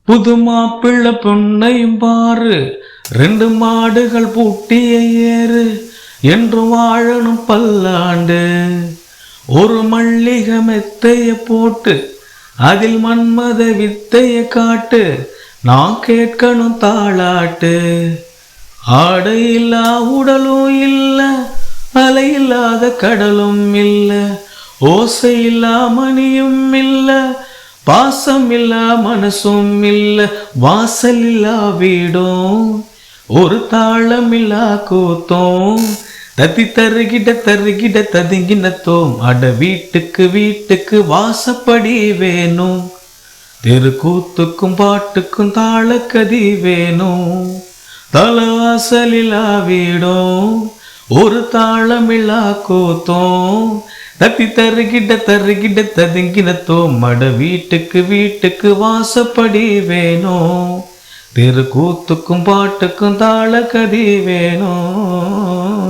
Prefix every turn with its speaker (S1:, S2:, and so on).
S1: புது மாப்பிள்ளை பொண்ணையும் பாரு, ரெண்டு மாடுகள் பூட்டிய ஏறு, என்று வாழணும் பல்லாண்டு. ஒரு மல்லிகை மெத்தைய போட்டு அதில் மன்மத வித்தைய காட்டு, நான் கேட்கணும் தாளாட்டு. ஆடை இல்லா உடலும் இல்ல, அலை இல்லாத கடலும் இல்ல, ஓசை இல்லா மணியும் இல்ல, பாசம் இல்லா மனசும் இல்ல, வாசல் இல்லா வீடும், ஒரு தாளம் இல்லா கூத்தோம். தத்தி தருகிட ததுங்கினத்தோம். அட வீட்டுக்கு வீட்டுக்கு வாசப்படி வேணும், தெரு கூத்துக்கும் பாட்டுக்கும் தாளக்கதி வேணும். தலவாசலிலா வீடும், ஒரு தாளமில்லா கூத்தோம். தத்தி தருகிட ததுங்கினத்தோம். அட வீட்டுக்கு வீட்டுக்கு வாசப்படி வேணும், தெரு கூத்துக்கும் பாட்டுக்கும் தாளக்கதி வேணும்.